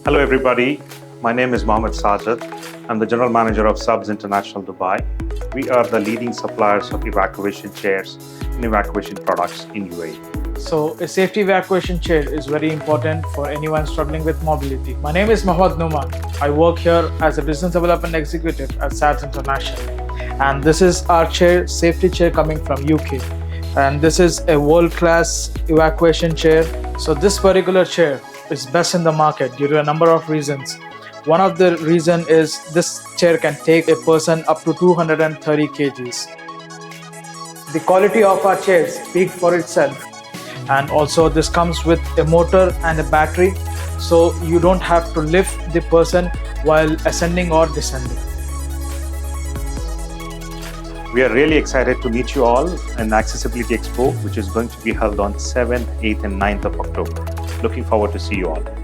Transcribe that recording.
Hello everybody, my name is Mohammed Sajid. I'm the General Manager of SABZ International Dubai. We are the leading suppliers of evacuation chairs and evacuation products in UAE. So a safety evacuation chair is very important for anyone struggling with mobility. My name is Mohammed Numan. I work here as a Business Development Executive at SABZ International. And this is our chair, safety chair coming from UK. And this is a world-class evacuation chair. So this particular chair is best in the market due to a number of reasons. One of the reason is this chair can take a person up to 230 kgs. The quality of our chairs speaks for itself. And also this comes with a motor and a battery, so you don't have to lift the person while ascending or descending. We are really excited to meet you all in Accessibility Expo, which is going to be held on 7th, 8th and 9th of October. Looking forward to see you all.